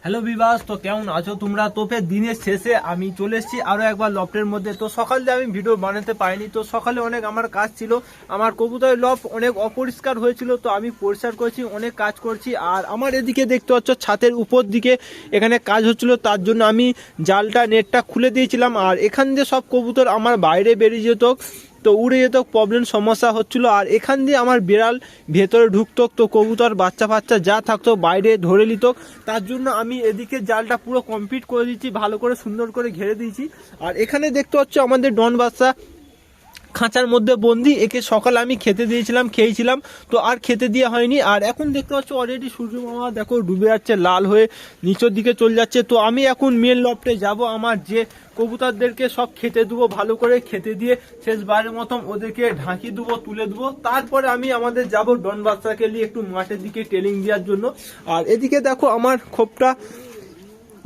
Hello বিবাস, তো কেমন আছো তোমরা? তো ফের দিনের শেষে আমি চলে এসেছি আরো একবার লফটের মধ্যে। তো সকালে আমি ভিডিও বানাতে পারিনি, তো সকালে অনেক আমার কাজ ছিল। আমার কবুতরের লফট অনেক অপরিষ্কার হয়েছিল, তো আমি পরিষ্কার করছি, অনেক কাজ করছি। আর আমার এদিকে দেখতে পাচ্ছ ছাদের উপর দিকে এখানে কাজ হচ্ছিল, তার জন্য আমি জালটা নেটটা খুলে দিয়েছিলাম। আর এখান দিয়ে সব কবুতর আমার বাইরে বেরিয়ে যেত, তো উড়ে যেত, প্রবলেম সমস্যা হচ্ছিল। আর এখান দিয়ে আমার বিড়াল ভেতরে ঢুকতো, তো কবুতর বাচ্চা ফাচ্চা যা থাকতো বাইরে ধরে নিত। তার জন্য আমি এদিকে জালটা পুরো কমপ্লিট করে দিচ্ছি, ভালো করে সুন্দর করে ঘেরে দিয়েছি। আর এখানে দেখতে পাচ্ছ আমাদের ডন বাচ্চা খাঁচার মধ্যে বন্দি। একে সকালে আমি খেতে দিয়েছিলাম, খেয়েছিলাম, তো আর খেতে দেওয়া হয়নি। আর এখন দেখতে পাচ্ছ অলরেডি সূর্য মামা দেখো ডুবে যাচ্ছে, লাল হয়ে নিচের দিকে চলে যাচ্ছে। তো আমি এখন মেন লফটে যাব, আমার যে কবুতরদেরকে সব খেতে দেবো, ভালো করে খেতে দিয়ে শেষবারের মতন ওদেরকে ঢাকি দেবো, তুলে দেবো। তারপরে আমি আমাদের যাব ডন বাচ্চাকে নিয়ে একটু মাঠের দিকে ট্রেনিং দেওয়ার জন্য। আর এদিকে দেখো আমার খোপটা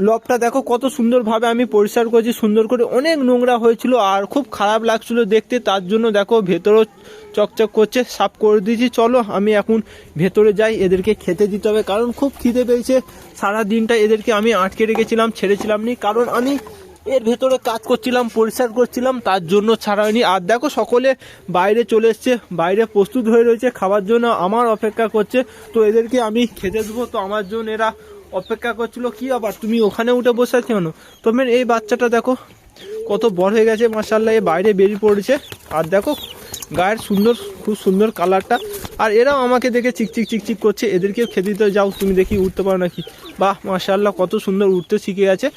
লফটটা দেখো কত সুন্দরভাবে আমি পরিষ্কার করেছি, সুন্দর করে। অনেক নোংরা হয়েছিল আর খুব খারাপ লাগছিল দেখতে, তার জন্য দেখো ভেতরও চকচক করছে, সাফ করে দিয়েছি। চলো আমি এখন ভেতরে যাই, এদেরকে খেতে দিতে হবে, কারণ খুব খিদে পেয়েছে। সারা দিনটা এদেরকে আমি আটকে রেখেছিলাম, ছেড়েছিলাম নি, কারণ আমি এর ভেতরে কাজ করছিলাম, পরিষ্কার করছিলাম, তার জন্য ছাড়া হয়নি। আর দেখো সকলে বাইরে চলে এসছে, বাইরে প্রস্তুত হয়ে রয়েছে খাবার জন্য, আমার অপেক্ষা করছে। তো এদেরকে আমি খেতে দেবো, তো আমার জন্য এরা অপেক্ষা করছিল। কি আবার তুমি ওখানে উঠে বসে আছো কেন? তোমরা এই বাচ্চাটা দেখো কত বড় হয়ে গেছে, মাশাআল্লাহ, এ বাইরে বেরিয়ে পড়েছে। আর দেখো গায়ের সুন্দর, খুব সুন্দর কালারটা। আর এরাও আমাকে দেখে চিকচিক চিকচিক করছে, এদেরকেও খেতে দিতে যাও, তুমি দেখি উঠতে পারো নাকি। বাহ মাশাআল্লাহ, কত সুন্দর উঠতে শিখে গেছে।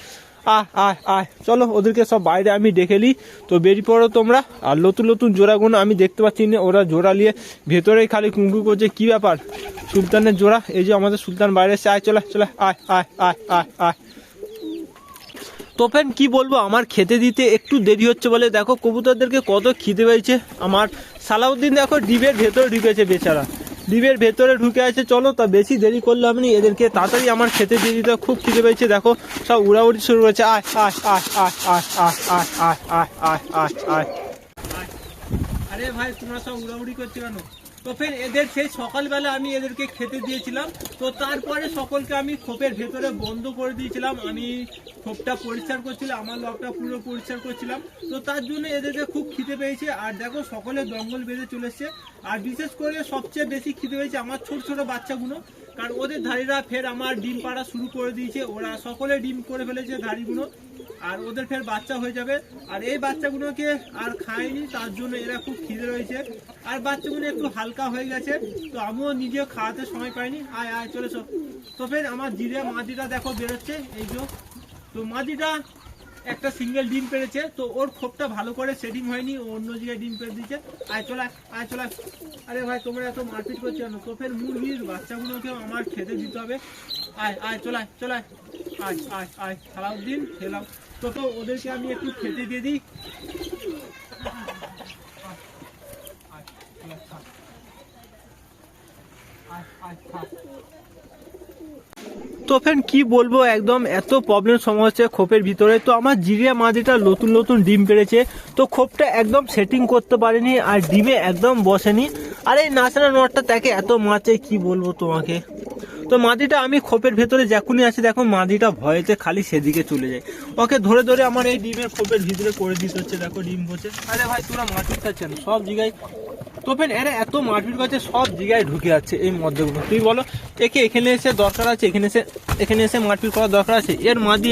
আয় আয় আয়, চলো ওদেরকে সব বাইরে আমি দেখে নিই। তো বেরিয়ে পড়ো তোমরা। আর নতুন নতুন জোড়াগুলো আমি দেখতে পাচ্ছি না, ওরা জোড়া নিয়ে ভেতরেই খালি কুঁকু করছে। কি ব্যাপার? সুলতানের জোড়া, এই যে আমাদের সুলতান বাইরে এসে, আয় চলে চলে, আয় আয় আয় আয় আয়। তো ফ্রেন্ড কি বলবো, আমার খেতে দিতে একটু দেরি হচ্ছে বলে দেখো কবুতরদেরকে কত খিদে পেয়েছে। আমার সালাউদ্দিন দেখো ডিবের ভেতরে ঢুকেছে, বেচারা ডিবের ভেতরে ঢুকে আছে। চলো তা বেশি দেরি করলে আমি এদেরকে তাড়াতাড়ি আমার খেতে দিয়ে দিতে, খুব খিদে পেয়েছে। দেখো সব উড়াউড়ি শুরু হয়েছে। আয় আয় আয় আয় আয় আয় আয় আয় আয় আয় আয় আয়। আরে ভাই তোমরা সব উড়াউড়ি করছো কেন? তো ফের এদের সেই সকালবেলা আমি এদেরকে খেতে দিয়েছিলাম, তো তারপরে সকলকে আমি খোপের ভেতরে বন্ধ করে দিয়েছিলাম। আমি খোপটা পরিষ্কার করছিলাম, আমার লকটা পুরো পরিষ্কার করছিলাম, তো তার জন্য এদেরকে খুব খিদে পেয়েছে। আর দেখো সকলে দঙ্গল বেঁধে চলে এসছে। আর বিশেষ করে সবচেয়ে বেশি খিদে পেয়েছে আমার ছোট ছোট বাচ্চাগুলো, কারণ ওদের ধাড়িরা ফের আমার ডিম পাড়া শুরু করে দিয়েছে। ওরা সকলে ডিম করে ফেলেছে ধাড়িগুলো, আর ওদের ফের বাচ্চা হয়ে যাবে। আর এই বাচ্চাগুলোকে আর খায়নি, তার জন্য এরা খুব খিদে রয়েছে। আর বাচ্চাগুলো একটু হালকা হয়ে গেছে, তো আমিও নিজেও খাওয়াতে সময় পাইনি। আয় আয় চলেছ। তো ফের আমার জিরে মাদিটা দেখো বেরোচ্ছে, এই যে। তো মাদিটা একটা সিঙ্গেল ডিম পেরেছে, তো ওর খোপটা ভালো করে সেটিং হয়নি, ও অন্য জায়গায় ডিম পেরে দিচ্ছে। আয় চলে আয় চলে। আরে ভাই তোমরা এত মারপিট করছো কেন? তো ফের মুরগির বাচ্চাগুলোকেও আমার খেতে দিতে হবে। আয় আয় চলায় চলায়, আয় আয় আয়। সালাউদ্দিন খেলাম, তো ওদেরকে আমি একটু খেতে দিয়ে দিই। তো ফ্রেন্ড কি বলবো, একদম এত প্রবলেম সমস্যা হচ্ছে খোপের ভিতরে। তো আমার জিরিয়া মাদিটা নতুন নতুন ডিম পেড়েছে, তো খোপটা একদম সেটিং করতে পারেনি, আর ডিমে একদম বসেনি। আর এই নাচনা নটটা তাকে এত মারছে, কি বলবো তোমাকে। তো মাদিটা আমি খোপের ভেতরে যখনই আছে, দেখো মাদিটা ভয়েতে খালি সেদিকে চলে যায়। ওকে ধরে ধরে আমার এই ডিমের খোপের ভিতরে করে দিতে হচ্ছে। দেখো ডিম হচ্ছে। আরে ভাই তোরা মারপিট খাচ্ছেন সব জায়গায়। তো ফের এরা এত মারপিট করছে, সব জায়গায় ঢুকে যাচ্ছে এই মধ্যগুলো। তুই বলো একে এখানে এসে দরকার আছে, এখানে এসে মারপিট করার দরকার আছে? এর মাদি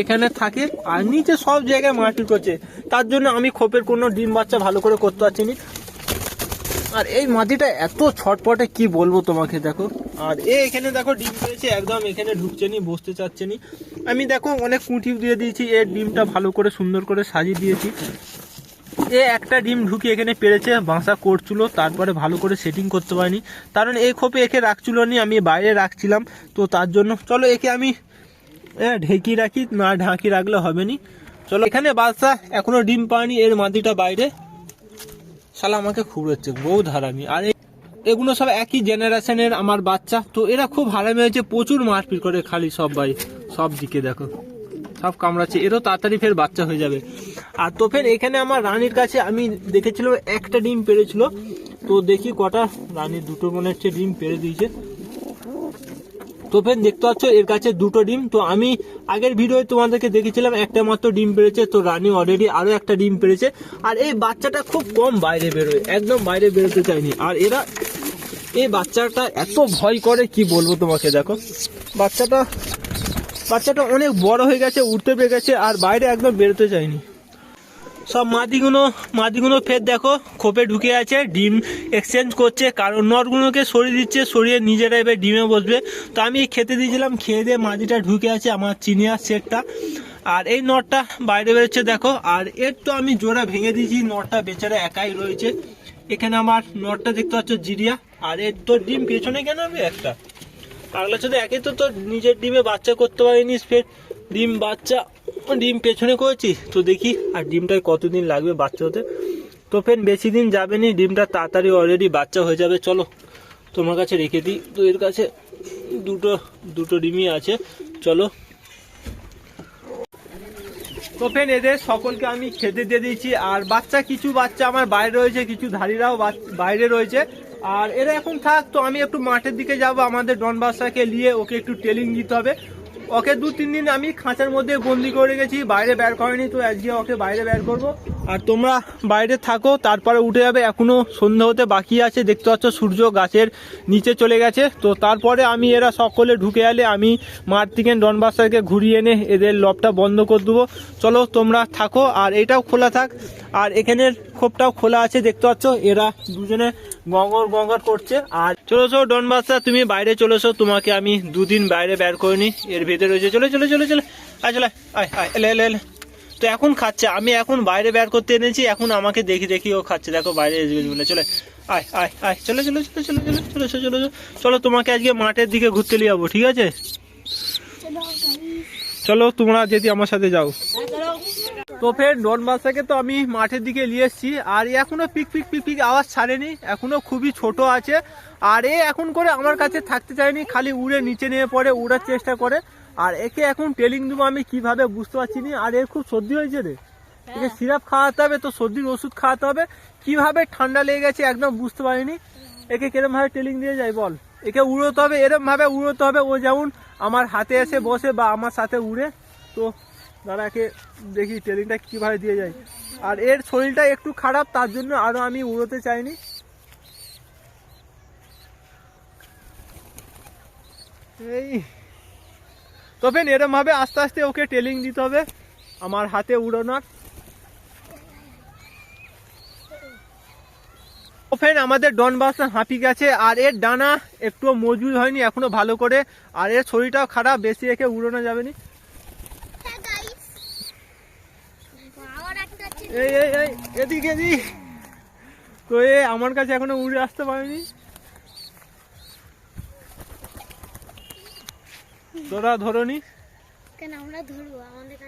এখানে থাকে, আর নিচে সব জায়গায় মারপিট করছে। তার জন্য আমি খোপের কোনো ডিম বাচ্চা ভালো করে করতে পারছি না। আর এই মাদিটা এত ছটপটে, কি বলবো তোমাকে। দেখো আর এখানে দেখো ডিম পেয়েছে, একদম এখানে ঢুকছে নি, বসতে চাচ্ছে নি। আমি দেখো অনেক কুঁটি দিয়ে দিয়েছি, এর ডিমটা ভালো করে সুন্দর করে সাজিয়ে দিয়েছি। একটা ডিম ঢুকে এখানে পেরেছে, বাসা করছিল, তারপরে ভালো করে সেটিং করতে পারিনি, কারণ এই খোপে একে রাখছিল নি, আমি বাইরে রাখছিলাম। তো তার জন্য চলো একে আমি ঢেকে রাখি, না ঢাকি রাখলে হবে নি। চলো এখানে বাসা এখনো ডিম পায়নি, এর মাদিটা বাইরে। শালা আমাকে খুব হচ্ছে, বউ ধারামি। আর এগুলো সব একই জেনারেশনের আমার বাচ্চা, তো এরা খুব হারামি হয়েছে, প্রচুর মারপিট করে খালি সব ভাই, সব দিকে দেখো সব কামড়াচ্ছে। এরও তাড়াতাড়ি ফের বাচ্চা হয়ে যাবে। আর তো ফের এখানে আমার রানীর কাছে আমি দেখেছিলাম একটা ডিম পেরেছিল, তো দেখি কটা রানীর দুটো মনে হচ্ছে ডিম পেরে দিয়েছে। তো ফ্রেন্ড দেখতে পাচ্ছ এর কাছে দুটো ডিম। তো আমি আগের ভিডিওতে তোমাদেরকে দেখেছিলাম একটা মাত্র ডিম পেড়েছে, তো রানী অলরেডি আরো একটা ডিম পেড়েছে। আর এই বাচ্চাটা খুব কম বাইরে বেরোয়, একদম বাইরে বেরোতে চায়নি। আর এরা এই বাচ্চাটা এত ভয় করে কি বলবো তোমাকে। দেখো বাচ্চাটা অনেক বড় হয়ে গেছে, উঠতে পেরে গেছে, আর বাইরে একদম বেরোতে চায়নি। সব মাদিগুলো ফের দেখো খোপে ঢুকে আছে, ডিম এক্সচেঞ্জ করছে, কারণ নটগুলোকে সরিয়ে দিচ্ছে, সরিয়ে নিজেরা এবার ডিমে বসবে। তো আমি খেতে দিয়েছিলাম, খেয়ে দিয়ে মাদিটা ঢুকে আছে আমার চিনিয়ার সেটটা। আর এই নটটা বাইরে বেরোচ্ছে দেখো। আর এর তো আমি জোড়া ভেঙে দিয়েছি, নটটা বেচারা একাই রয়েছে এখানে। আমার নটটা দেখতে পাচ্ছ জিরিয়া। আর এর তো ডিম পেছনে কেন হবে একটা পাগলা চোদা, একে তো তোর নিজের ডিমে বাচ্চা করতে পারিনি, ফের ডিম পেছনে করেছি। তো দেখি আর ডিমটায় কতদিন লাগবে বাচ্চা হতে। তো ফের বেশি দিন যাবে নি, ডিমটা তাড়াতাড়ি অলরেডি বাচ্চা হয়ে যাবে। চলো তোমার কাছে রেখে দিই। তো এর কাছে দুটো ডিমই আছে, চলো। তো ফের এদের সকলকে আমি খেতে দিয়ে দিয়েছি। আর কিছু বাচ্চা আমার বাইরে রয়েছে, কিছু ধাড়িরাও বাইরে রয়েছে। আর এরা এখন থাক। তো আমি একটু মাঠের দিকে যাব, আমাদের ডন বাচ্চাকে নিয়ে ওকে একটু ট্রেনিং দিতে হবে। ওকে 2-3 দিন আমি খাঁচার মধ্যে বন্দি করে রেখেছি, বাইরে বের করেনি। তো আজকে ওকে বাইরে বের করব। আর তোমরা বাইরে থাকো, তারপরে উঠে যাবে। এখনো সন্ধ্যা হতে বাকি আছে, দেখতে পাচ্ছ সূর্য গাছের নিচে চলে গেছে। তো তারপরে আমি এরা সকলে ঢুকে এলে আমি মাঠ থেকে ডন বাচ্চাকে ঘুরিয়ে এনে এদের লবটা বন্ধ করে দেবো। চলো তোমরা থাকো, আর এটাও খোলা থাক। আর এখানের খোপটাও খোলা আছে, দেখতে পাচ্ছ এরা দুজনে গঙ্গর করছে। আর চলেছো ডন বাচ্চা, তুমি বাইরে চলেছো, তোমাকে আমি 2 দিন বাইরে বের করিনি, এর ভেতরে রয়েছে। চলে এলে। তো এখন খাচ্ছে, আমি এখন বাইরে বের করতে এনেছি, এখন আমাকে দেখি ও খাচ্ছে। দেখো বাইরে এসে বলে চলে আয় চলো তোমাকে আজকে মাঠের দিকে ঘুরতে নিয়ে যাবো, ঠিক আছে? চলো তোমরা যদি আমার সাথে যাও। তো ফের ডন বাচ্চাকে তো আমি মাঠের দিকে নিয়ে এসেছি। আর এখনো পিক আওয়াজ ছাড়েনি, এখনো খুবই ছোট আছে। আর এখন করে আমার কাছে থাকতে চায়নি, খালি উড়ে নিচে নেমে পড়ে, উড়ার চেষ্টা করে। আর একে এখন ট্রেনিং দেবো আমি কিভাবে বুঝতে পারছি না। আর এর খুব সর্দি হয়েছে রে, একে সিরাপ খাওয়াতে হবে, তো সর্দির ওষুধ খাওয়াতে হবে। কিভাবে ঠান্ডা লেগে গেছে একদম বুঝতে পারিনি। একে কিরম ভাবে ট্রেনিং দিয়ে যায় বল? একে উড়োতে হবে, এরম ভাবে উড়োতে হবে ও যেমন আমার হাতে এসে বসে বা আমার সাথে উড়ে। তো দাঁড়াকে দেখি ট্রেনিংটা কিভাবে দিয়ে যায়। আর এর শরীরটা একটু খারাপ, তার জন্য আরো আমি উড়োতে চাইনি। এই তবে এরম ভাবে আস্তে আস্তে ওকে ট্রেনিং দিতে হবে আমার হাতে উড়োনার। আমাদের ডন বাচ্চা হাঁপি গেছে, আর এর ডানা একটু মজবুত হয়নি এখনো ভালো করে। আর এর শরীরটাও খারাপ, বেশি একে উড়ানো যাবে না। এই এদিকে তো আমার কাছে এখনো উড়ে আসতে পারেনি। তোরা ধরনি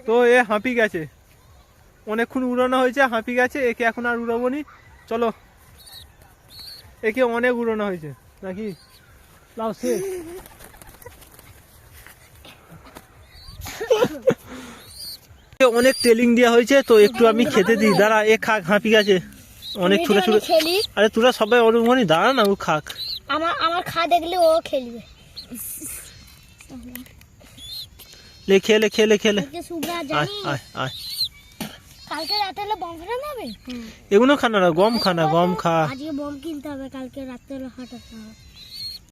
তো হাঁপি গেছে, অনেকক্ষণ উড়ানো হয়েছে, হাঁপি গেছে। একে এখন আর উড়াবো নি, চলো। একে অনেক উড়ানো হয়েছে নাকি, লাও সে অনেক ট্রেনিং দেওয়া হয়েছে। তো একটু আমি খেতে দিই, দাঁড়া। এ খাক, হাঁপি গেছে অনেক ছুটে। আরে তোরা সবাই অনুমানি দাঁড়া না, ও খাক। আমার খা দেখলে ও খেলবে। খেলে কালকে রাতে বম ফাটানো হবে। এগুলো খানা না, গম খানা, গম খা। আজকে বম কিনতে হবে, কালকে রাতে হাঁটা